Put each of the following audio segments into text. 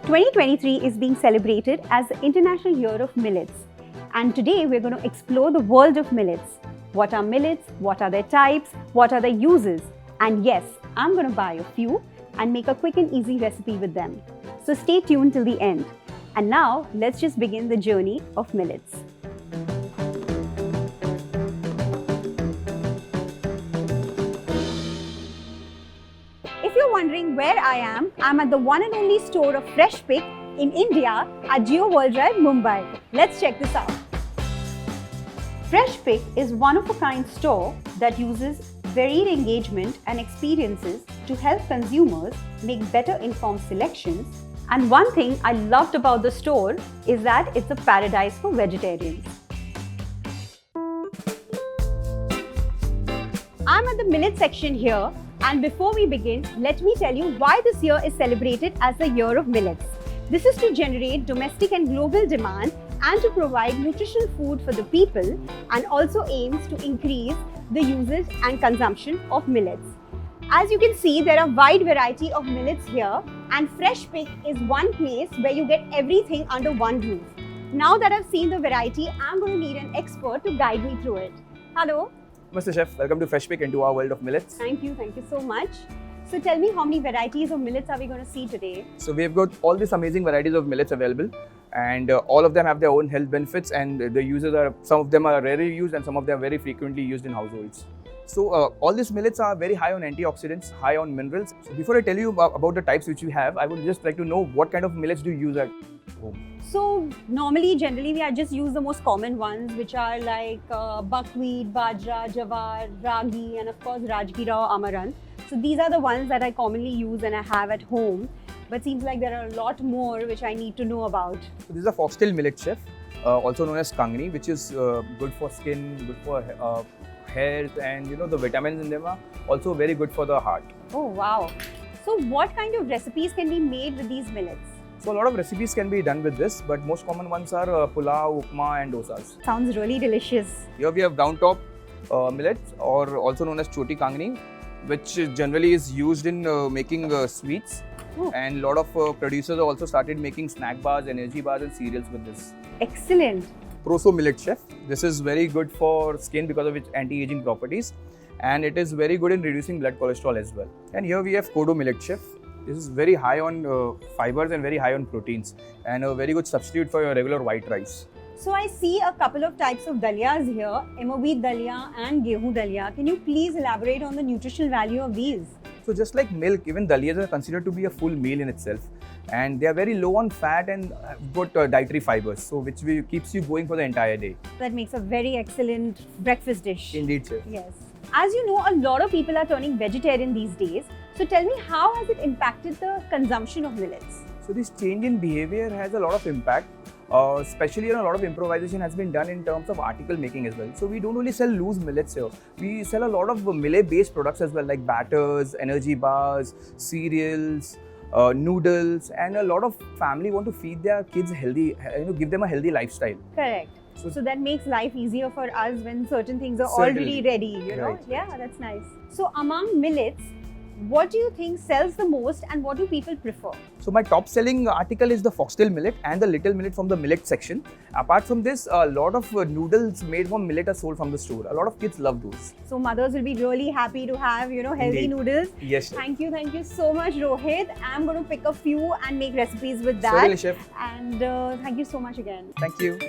2023 is being celebrated as the International Year of Millets. And today we're going to explore the world of millets. What are millets? What are their types? What are their uses? And yes, I'm going to buy a few and make a quick and easy recipe with them. So stay tuned till the end. And now let's just begin the journey of millets. If you're wondering where I am, I'm at the one and only store of Freshpik in India at Jio World Drive, Mumbai. Let's check this out. Freshpik is one-of-a-kind store that uses varied engagement and experiences to help consumers make better informed selections. And one thing I loved about the store is that it's a paradise for vegetarians. I'm at the millet section here, and before we begin, let me tell you why this year is celebrated as the Year of Millets. This is to generate domestic and global demand and to provide nutritional food for the people, and also aims to increase the usage and consumption of millets. As you can see, there are a wide variety of millets here, and Freshpik is one place where you get everything under one roof. Now that I've seen the variety, I'm going to need an expert to guide me through it. Hello. Mr. Chef, welcome to Freshpik and to our world of millets. Thank you so much. So tell me, how many varieties of millets are we going to see today? So we've got all these amazing varieties of millets available, and all of them have their own health benefits, and the uses are, some of them are rarely used and some of them are very frequently used in households. So all these millets are very high on antioxidants, high on minerals. So before I tell you about the types which we have, I would just like to know what kind of millets do you use at home? So generally we just use the most common ones, which are like buckwheat, bajra, jawar, ragi, and of course Rajgira or amaranth. So these are the ones that I commonly use and I have at home. But seems like there are a lot more which I need to know about. So this is a foxtail millet, chef, also known as kangni, which is good for skin, good for health, and the vitamins in them are also very good for the heart. Oh wow! So what kind of recipes can be made with these millets? So a lot of recipes can be done with this, but most common ones are pulao, upma and dosas. Sounds really delicious. Here we have brown top millet, or also known as choti kangni, which generally is used in making sweets. Oh. And a lot of producers also started making snack bars, energy bars and cereals with this. Excellent. Proso millet, chef. This is very good for skin because of its anti-aging properties, and it is very good in reducing blood cholesterol as well. And here we have Kodo millet, chef. This is very high on fibers and very high on proteins, and a very good substitute for your regular white rice. So I see a couple of types of dalias here, wheat dalia and gehu dalia. Can you please elaborate on the nutritional value of these? So just like milk, even dalias are considered to be a full meal in itself, and they are very low on fat and good dietary fibers, so which keeps you going for the entire day. That makes a very excellent breakfast dish. Indeed, chef. Yes. As you know, a lot of people are turning vegetarian these days. So tell me, how has it impacted the consumption of millets? So this change in behavior has a lot of impact. Especially a lot of improvisation has been done in terms of article making as well. So we don't only sell loose millets here. We sell a lot of millet-based products as well, like batters, energy bars, cereals, noodles, and a lot of family want to feed their kids healthy, give them a healthy lifestyle. Correct. So that makes life easier for us when certain things are Certainly. already ready, you know? Right. Yeah, that's nice. So among millets, what do you think sells the most and what do people prefer? So my top selling article is the foxtail millet and the little millet from the millet section. Apart from this, a lot of noodles made from millet are sold from the store. A lot of kids love those. So mothers will be really happy to have, healthy Indeed. noodles. Yes, chef. Thank you so much, Rohit. I'm going to pick a few and make recipes with that. Certainly, chef. And thank you so much again. Thank you.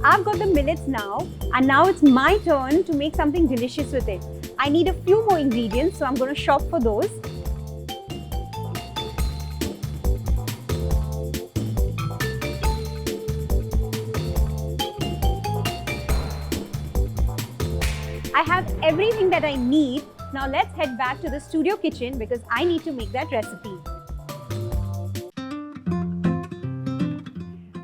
I've got the millets now, and now it's my turn to make something delicious with it. I need a few more ingredients, so I'm going to shop for those. I have everything that I need. Now let's head back to the studio kitchen because I need to make that recipe.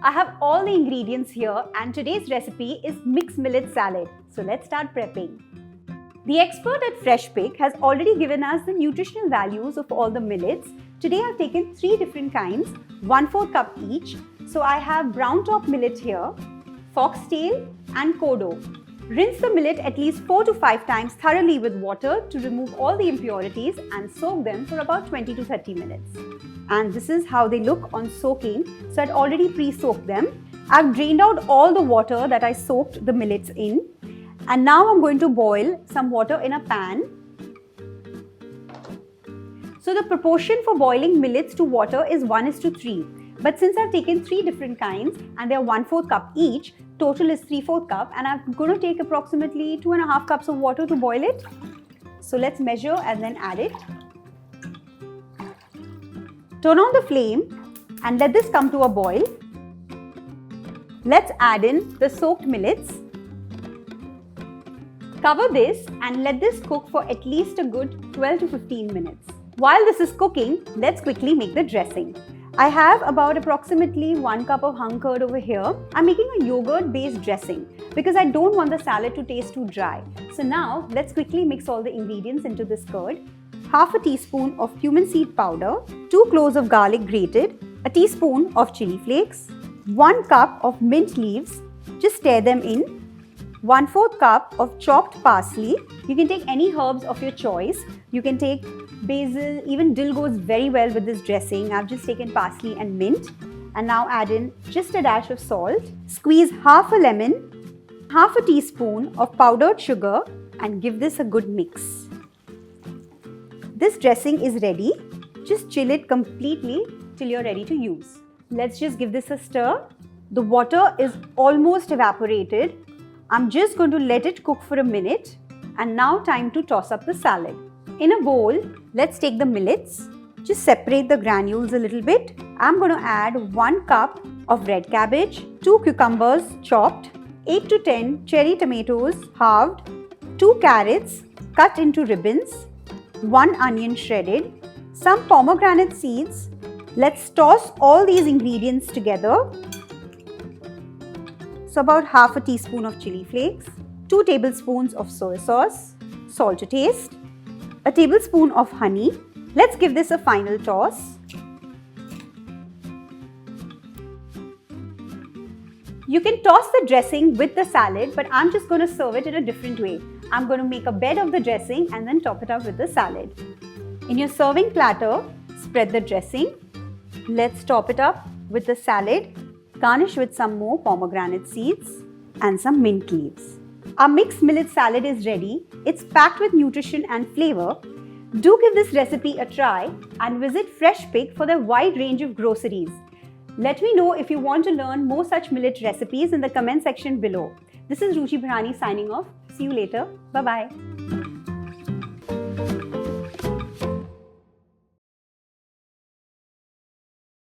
I have all the ingredients here, and today's recipe is Mixed Millet Salad. So let's start prepping. The expert at Freshpik has already given us the nutritional values of all the millets. Today I've taken 3 different kinds, 1/4 cup each. So I have Brown Top Millet here, Foxtail and Kodo. Rinse the millet at least 4 to 5 times thoroughly with water to remove all the impurities and soak them for about 20 to 30 minutes. And this is how they look on soaking. So I'd already pre-soaked them. I've drained out all the water that I soaked the millets in. And now I'm going to boil some water in a pan. So the proportion for boiling millets to water is 1:3. But since I've taken 3 different kinds and they're 1/4 cup each, total is 3/4 cup, and I'm going to take approximately 2.5 cups of water to boil it. So let's measure and then add it. Turn on the flame and let this come to a boil. Let's add in the soaked millets. Cover this and let this cook for at least a good 12 to 15 minutes. While this is cooking, let's quickly make the dressing. I have about approximately 1 cup of hung curd over here. I'm making a yogurt-based dressing because I don't want the salad to taste too dry. So now let's quickly mix all the ingredients into this curd. Half a teaspoon of cumin seed powder, 2 cloves of garlic grated, a teaspoon of chilli flakes, 1 cup of mint leaves, just stir them in, 1/4 cup of chopped parsley. You can take any herbs of your choice. You can take basil, even dill goes very well with this dressing. I've just taken parsley and mint. And now add in just a dash of salt. Squeeze half a lemon, half a teaspoon of powdered sugar, and give this a good mix. This dressing is ready. Just chill it completely till you're ready to use. Let's just give this a stir. The water is almost evaporated. I'm just going to let it cook for a minute, and now time to toss up the salad. In a bowl, let's take the millets. Just separate the granules a little bit. I'm going to add 1 cup of red cabbage, 2 cucumbers chopped, 8 to 10 cherry tomatoes halved, 2 carrots cut into ribbons, 1 onion shredded, some pomegranate seeds. Let's toss all these ingredients together. So about half a teaspoon of chilli flakes, 2 tablespoons of soy sauce, salt to taste, a tablespoon of honey. Let's give this a final toss. You can toss the dressing with the salad, but I'm just going to serve it in a different way. I'm going to make a bed of the dressing and then top it up with the salad. In your serving platter, spread the dressing. Let's top it up with the salad. Garnish with some more pomegranate seeds and some mint leaves. Our mixed millet salad is ready. It's packed with nutrition and flavor. Do give this recipe a try and visit Freshpik for their wide range of groceries. Let me know if you want to learn more such millet recipes in the comment section below. This is Ruchi Bharani signing off. See you later. Bye-bye.